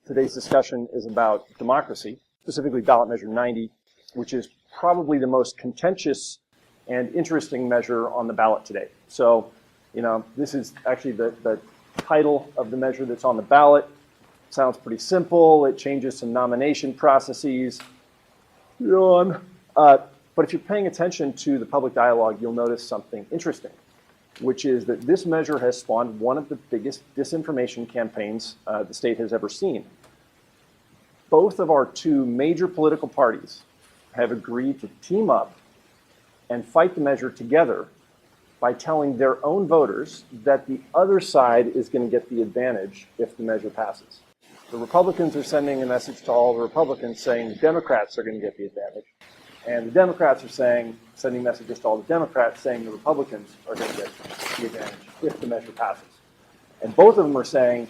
Today's discussion is about democracy, specifically ballot measure 90, which is probably the most contentious and interesting measure on the ballot today. So, this is actually the title of the measure that's on the ballot. It sounds pretty simple. It changes some nomination processes. But if you're paying attention to the public dialogue, you'll notice something interesting, which is that this measure has spawned one of the biggest disinformation campaigns the state has ever seen. Both of our two major political parties have agreed to team up and fight the measure together by telling their own voters that the other side is going to get the advantage if the measure passes. The Republicans are sending a message to all the Republicans saying the Democrats are going to get the advantage. And the Democrats are sending messages to all the Democrats saying the Republicans are going to get the advantage if the measure passes. And both of them are saying,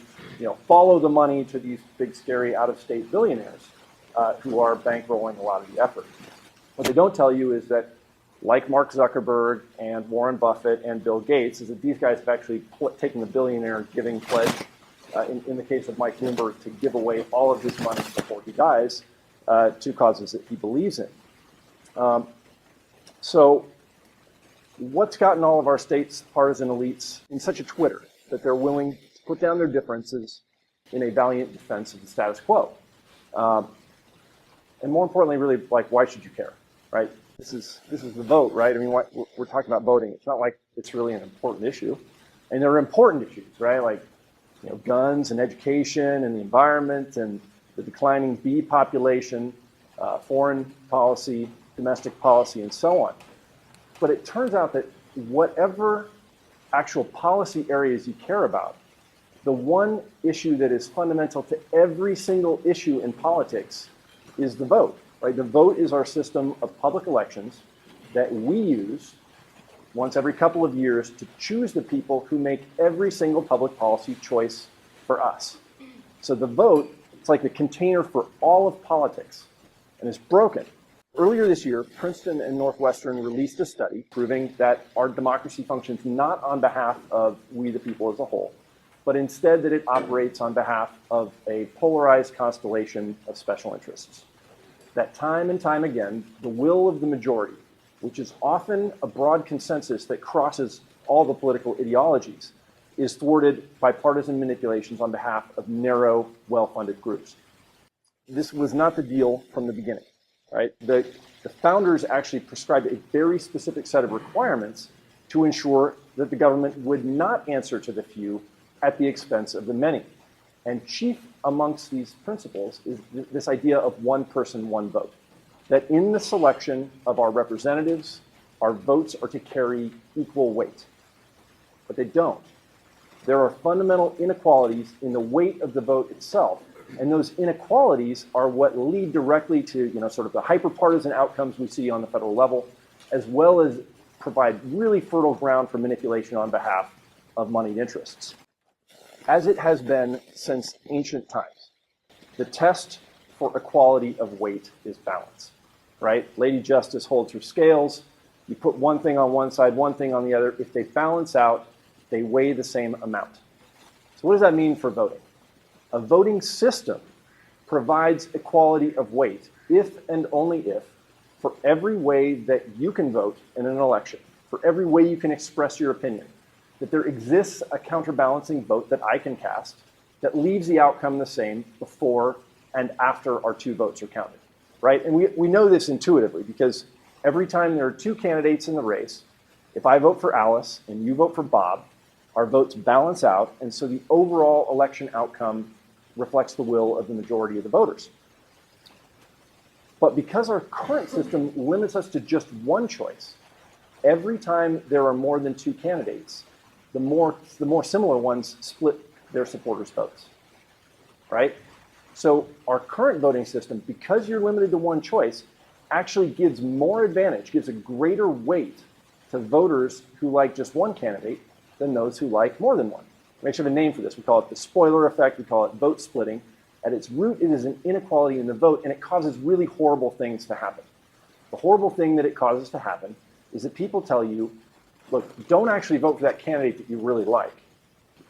follow the money to these big, scary out-of-state billionaires who are bankrolling a lot of the effort. What they don't tell you is that, like Mark Zuckerberg and Warren Buffett and Bill Gates, is that these guys have actually taken the billionaire giving pledge, in the case of Mike Bloomberg, to give away all of his money before he dies to causes that he believes in. So what's gotten all of our state's partisan elites in such a twitter that they're willing to put down their differences in a valiant defense of the status quo? And more importantly, really, why should you care, right? This is the vote, right? I mean, we're talking about voting. It's not like it's really an important issue. And there are important issues, right? Like, guns and education and the environment and the declining bee population, foreign policy, domestic policy, and so on. But it turns out that whatever actual policy areas you care about, the one issue that is fundamental to every single issue in politics is the vote, right? The vote is our system of public elections that we use once every couple of years to choose the people who make every single public policy choice for us. So the vote, it's like the container for all of politics, and it's broken. Earlier this year, Princeton and Northwestern released a study proving that our democracy functions not on behalf of we the people as a whole, but instead that it operates on behalf of a polarized constellation of special interests. That time and time again, the will of the majority, which is often a broad consensus that crosses all the political ideologies, is thwarted by partisan manipulations on behalf of narrow, well-funded groups. This was not the deal from the beginning. Right? The founders actually prescribed a very specific set of requirements to ensure that the government would not answer to the few at the expense of the many. And chief amongst these principles is this idea of one person, one vote. That in the selection of our representatives, our votes are to carry equal weight. But they don't. There are fundamental inequalities in the weight of the vote itself. And those inequalities are what lead directly to, sort of the hyper-partisan outcomes we see on the federal level, as well as provide really fertile ground for manipulation on behalf of moneyed interests. As it has been since ancient times, the test for equality of weight is balance, right? Lady Justice holds her scales. You put one thing on one side, one thing on the other. If they balance out, they weigh the same amount. So what does that mean for voting? A voting system provides equality of weight if and only if, for every way that you can vote in an election, for every way you can express your opinion, that there exists a counterbalancing vote that I can cast that leaves the outcome the same before and after our two votes are counted, right? And we know this intuitively because every time there are two candidates in the race, if I vote for Alice and you vote for Bob, our votes balance out, and so the overall election outcome reflects the will of the majority of the voters. But because our current system limits us to just one choice, every time there are more than two candidates, the more similar ones split their supporters' votes, right? So our current voting system, because you're limited to one choice, actually gives more advantage, gives a greater weight to voters who like just one candidate than those who like more than one. We actually have a name for this. We call it the spoiler effect. We call it vote splitting. At its root, it is an inequality in the vote, and it causes really horrible things to happen. The horrible thing that it causes to happen is that people tell you, look, don't actually vote for that candidate that you really like.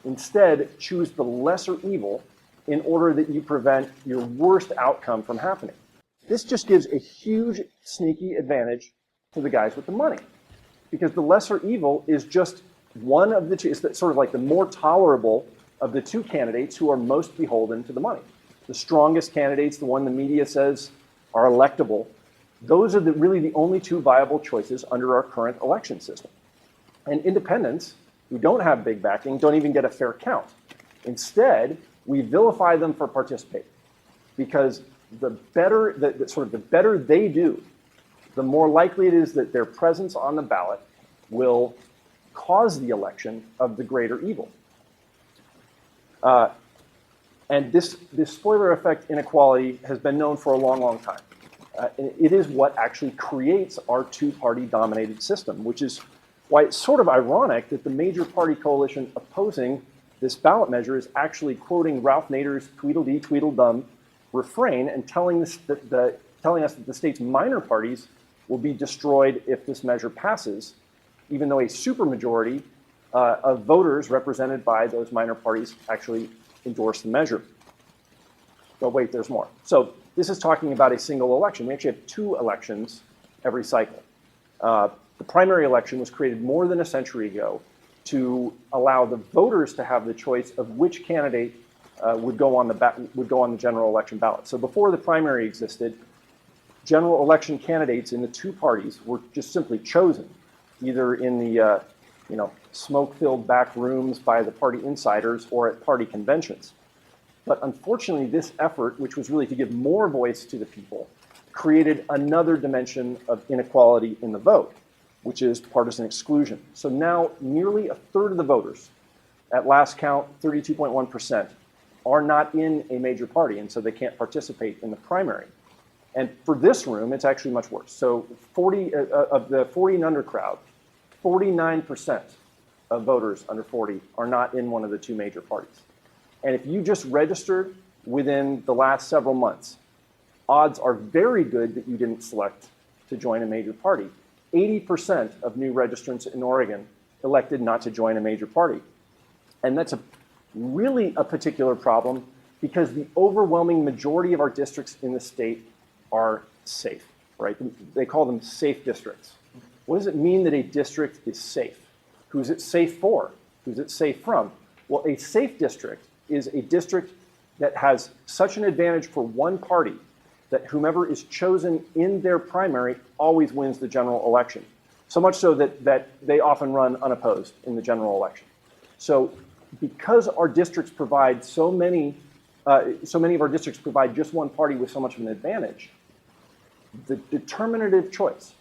Instead, choose the lesser evil in order that you prevent your worst outcome from happening. This just gives a huge sneaky advantage to the guys with the money, because the lesser evil is just one of the two. It's sort of like the more tolerable of the two candidates who are most beholden to the money. The strongest candidates, the one the media says are electable, those are really the only two viable choices under our current election system. And independents who don't have big backing don't even get a fair count. Instead, we vilify them for participating, because the better the better they do, the more likely it is that their presence on the ballot will cause the election of the greater evil. And this spoiler effect inequality has been known for a long, long time. It is what actually creates our two-party dominated system, which is why it's sort of ironic that the major party coalition opposing this ballot measure is actually quoting Ralph Nader's Tweedledee Tweedledum refrain and telling us that the state's minor parties will be destroyed if this measure passes, even though a supermajority of voters represented by those minor parties actually endorse the measure. But wait, there's more. So this is talking about a single election. We actually have two elections every cycle. The primary election was created more than a century ago to allow the voters to have the choice of which candidate would go on the general election ballot. So before the primary existed, general election candidates in the two parties were just simply chosen, either in the smoke-filled back rooms by the party insiders or at party conventions. But unfortunately, this effort, which was really to give more voice to the people, created another dimension of inequality in the vote, which is partisan exclusion. So now nearly a third of the voters, at last count 32.1%, are not in a major party, and so they can't participate in the primary. And for this room, it's actually much worse. So of the 40 and under crowd, 49% of voters under 40 are not in one of the two major parties. And if you just registered within the last several months, odds are very good that you didn't select to join a major party. 80% of new registrants in Oregon elected not to join a major party. And that's really a particular problem because the overwhelming majority of our districts in the state are safe, right? They call them safe districts. What does it mean that a district is safe? Who's it safe for? Who's it safe from? Well, a safe district is a district that has such an advantage for one party that whomever is chosen in their primary always wins the general election. So much so that they often run unopposed in the general election. So because our districts provide so many of our districts provide just one party with so much of an advantage, the determinative choice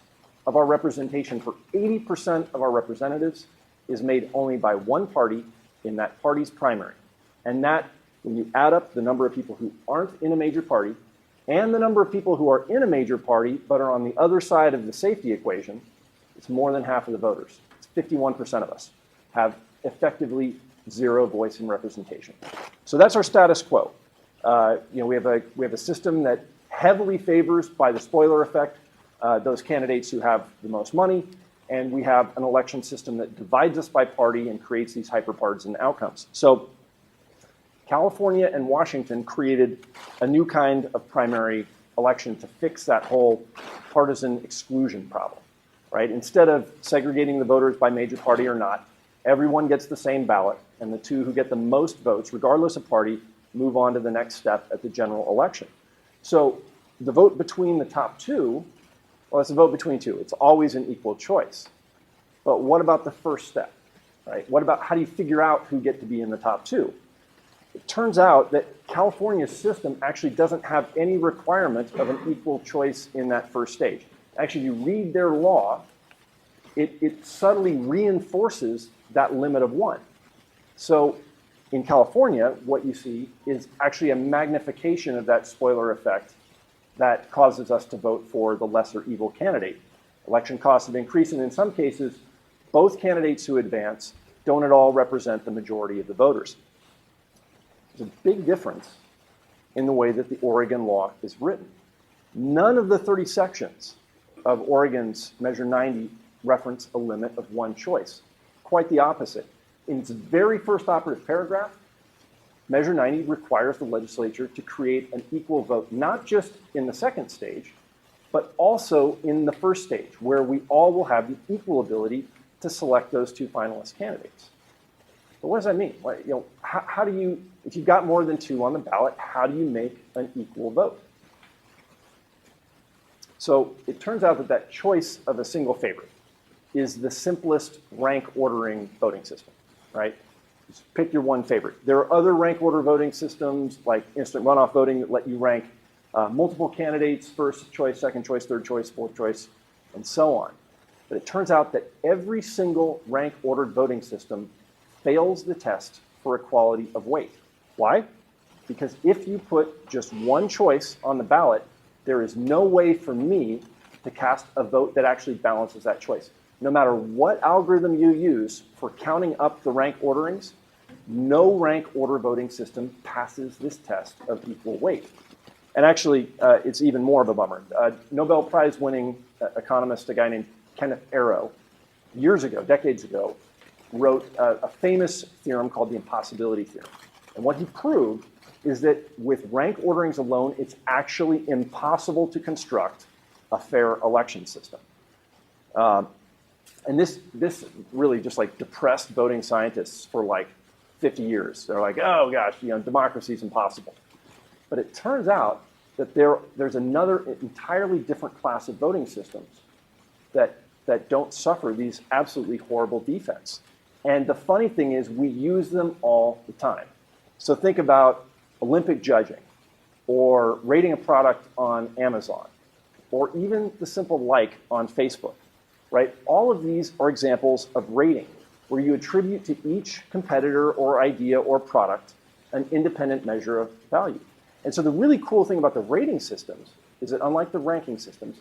of our representation for 80% of our representatives is made only by one party in that party's primary. And that, when you add up the number of people who aren't in a major party and the number of people who are in a major party but are on the other side of the safety equation, it's more than half of the voters. It's 51% of us have effectively zero voice and representation. So that's our status quo. We have a system that heavily favors, by the spoiler effect, those candidates who have the most money, and we have an election system that divides us by party and creates these hyperpartisan outcomes. So California and Washington created a new kind of primary election to fix that whole partisan exclusion problem, right? Instead of segregating the voters by major party or not, everyone gets the same ballot, and the two who get the most votes, regardless of party, move on to the next step at the general election. So the vote between the top two, well, it's a vote between two. It's always an equal choice. But what about the first step, right? What about how do you figure out who get to be in the top two? It turns out that California's system actually doesn't have any requirement of an equal choice in that first stage. Actually, you read their law, it subtly reinforces that limit of one. So in California, what you see is actually a magnification of that spoiler effect that causes us to vote for the lesser evil candidate. Election costs have increased, and in some cases, both candidates who advance don't at all represent the majority of the voters. There's a big difference in the way that the Oregon law is written. None of the 30 sections of Oregon's Measure 90 reference a limit of one choice. Quite the opposite. In its very first operative paragraph, Measure 90 requires the legislature to create an equal vote, not just in the second stage, but also in the first stage, where we all will have the equal ability to select those two finalist candidates. But what does that mean? How do you, if you've got more than two on the ballot, how do you make an equal vote? So it turns out that that choice of a single favorite is the simplest rank ordering voting system, right? Just pick your one favorite. There are other rank order voting systems like instant runoff voting that let you rank multiple candidates, first choice, second choice, third choice, fourth choice, and so on. But it turns out that every single rank ordered voting system fails the test for equality of weight. Why? Because if you put just one choice on the ballot, there is no way for me to cast a vote that actually balances that choice. No matter what algorithm you use for counting up the rank orderings, no rank order voting system passes this test of equal weight. And actually, it's even more of a bummer. Nobel Prize winning economist, a guy named Kenneth Arrow, years ago, decades ago, wrote a famous theorem called the impossibility theorem. And what he proved is that with rank orderings alone, it's actually impossible to construct a fair election system. And this really just like depressed voting scientists for like 50 years. They're like, oh gosh, democracy is impossible. But it turns out that there's another entirely different class of voting systems that don't suffer these absolutely horrible defects. And the funny thing is we use them all the time. So think about Olympic judging, or rating a product on Amazon, or even the simple like on Facebook, right? All of these are examples of rating, where you attribute to each competitor or idea or product an independent measure of value. And so the really cool thing about the rating systems is that unlike the ranking systems,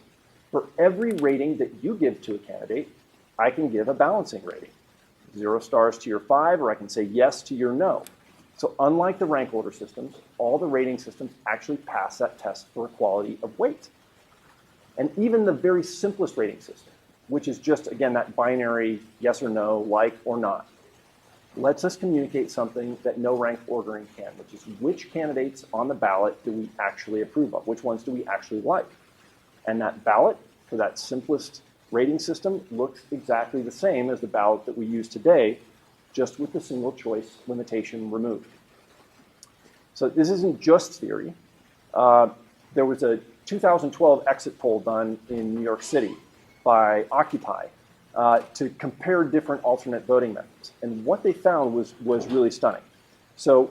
for every rating that you give to a candidate, I can give a balancing rating. 0 stars to your 5, or I can say yes to your no. So unlike the rank order systems, all the rating systems actually pass that test for equality of weight. And even the very simplest rating system, which is just, again, that binary yes or no, like or not, lets us communicate something that no rank ordering can, which is which candidates on the ballot do we actually approve of? Which ones do we actually like? And that ballot for that simplest rating system looks exactly the same as the ballot that we use today, just with the single choice limitation removed. So this isn't just theory. There was a 2012 exit poll done in New York City by Occupy to compare different alternate voting methods. And what they found was really stunning. So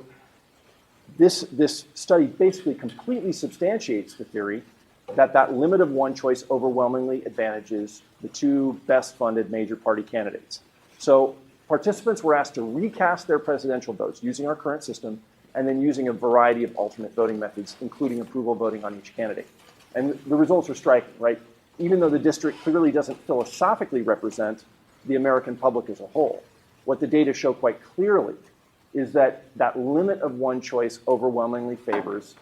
this study basically completely substantiates the theory that limit of one choice overwhelmingly advantages the two best funded major party candidates. So participants were asked to recast their presidential votes using our current system and then using a variety of alternate voting methods, including approval voting on each candidate. And the results are striking, right? Even though the district clearly doesn't philosophically represent the American public as a whole, what the data show quite clearly is that limit of one choice overwhelmingly favors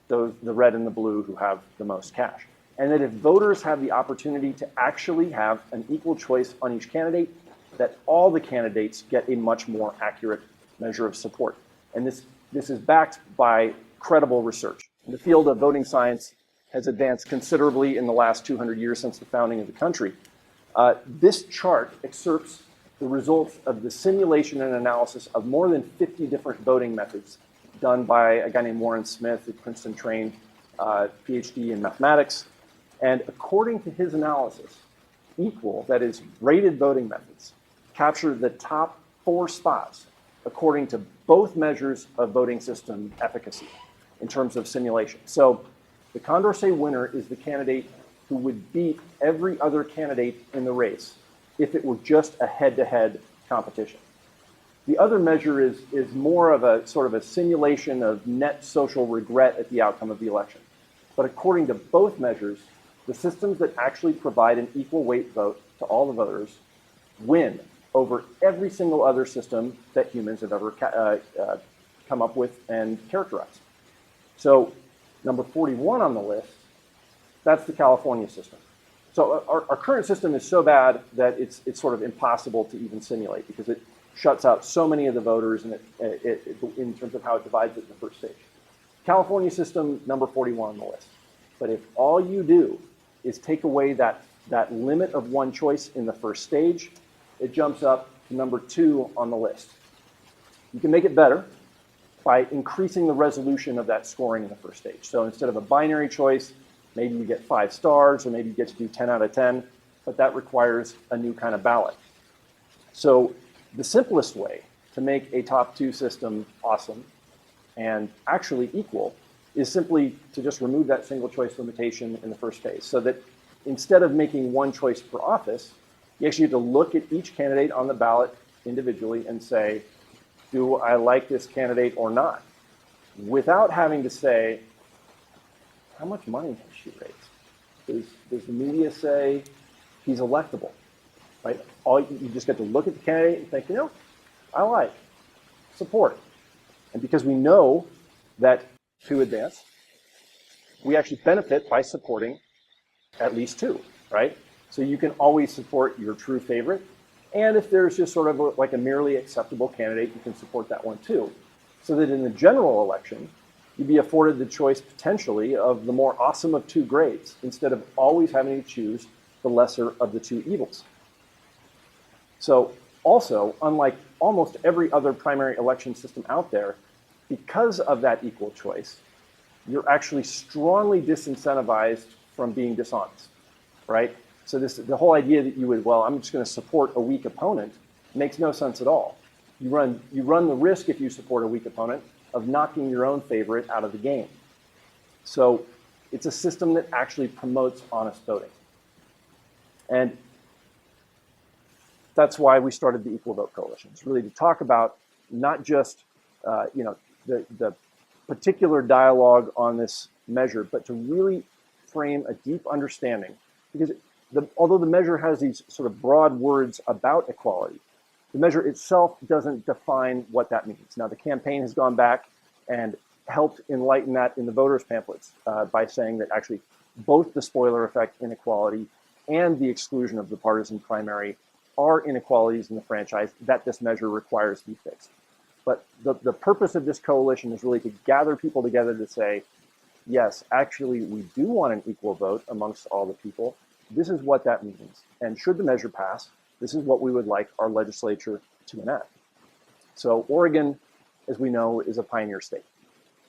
the red and the blue who have the most cash. And that if voters have the opportunity to actually have an equal choice on each candidate, that all the candidates get a much more accurate measure of support. And this is backed by credible research. The field of voting science has advanced considerably in the last 200 years since the founding of the country. This chart excerpts the results of the simulation and analysis of more than 50 different voting methods done by a guy named Warren Smith, a Princeton-trained PhD in mathematics. And according to his analysis, equal, that is, rated voting methods, capture the top 4 spots according to both measures of voting system efficacy in terms of simulation. So the Condorcet winner is the candidate who would beat every other candidate in the race if it were just a head-to-head competition. The other measure is more of a sort of a simulation of net social regret at the outcome of the election. But according to both measures, the systems that actually provide an equal weight vote to all the voters win over every single other system that humans have ever come up with and characterized. So number 41 on the list, that's the California system. So our current system is so bad that it's sort of impossible to even simulate because it shuts out so many of the voters in terms of how it divides it in the first stage. California system, number 41 on the list. But if all you do is take away that limit of one choice in the first stage, it jumps up to number 2 on the list. You can make it better by increasing the resolution of that scoring in the first stage. So instead of a binary choice, maybe you get 5 stars, or maybe you get to do 10 out of 10, but that requires a new kind of ballot. So the simplest way to make a top 2 system awesome and actually equal is simply to just remove that single choice limitation in the first phase, so that instead of making one choice per office, you actually have to look at each candidate on the ballot individually and say, do I like this candidate or not? Without having to say, how much money has she raised? Does the media say he's electable? Right? You just get to look at the candidate and think, I like, support. And because we know that to advance, we actually benefit by supporting at least 2, right? So you can always support your true favorite. And if there's just sort of like a merely acceptable candidate, you can support that one too. So that in the general election, you'd be afforded the choice potentially of the more awesome of 2 grades, instead of always having to choose the lesser of the 2 evils. So also, unlike almost every other primary election system out there, because of that equal choice, you're actually strongly disincentivized from being dishonest, right? So the whole idea that you would, I'm just going to support a weak opponent makes no sense at all. You run the risk, if you support a weak opponent, of knocking your own favorite out of the game. So it's a system that actually promotes honest voting. And that's why we started the Equal Vote Coalition. It's really to talk about not just the particular dialogue on this measure, but to really frame a deep understanding. Because although the measure has these sort of broad words about equality, the measure itself doesn't define what that means. Now, the campaign has gone back and helped enlighten that in the voters' pamphlets by saying that actually both the spoiler effect inequality and the exclusion of the partisan primary are inequalities in the franchise that this measure requires to be fixed. But the purpose of this coalition is really to gather people together to say, yes, actually, we do want an equal vote amongst all the people. This is what that means. And should the measure pass, this is what we would like our legislature to enact. So Oregon, as we know, is a pioneer state.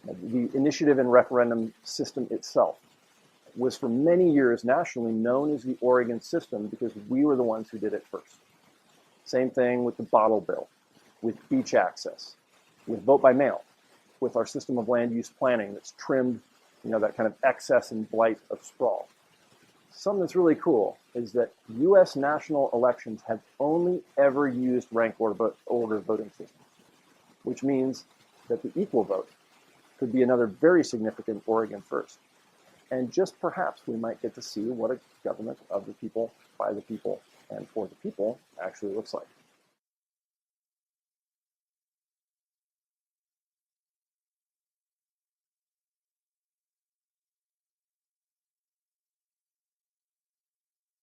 The initiative and referendum system itself was for many years nationally known as the Oregon system because we were the ones who did it first. Same thing with the bottle bill, with beach access, with vote by mail, with our system of land use planning that's trimmed, that kind of excess and blight of sprawl. Something that's really cool is that U.S. national elections have only ever used ranked order voting systems, which means that the equal vote could be another very significant Oregon first. And just perhaps we might get to see what a government of the people, by the people, and for the people actually looks like.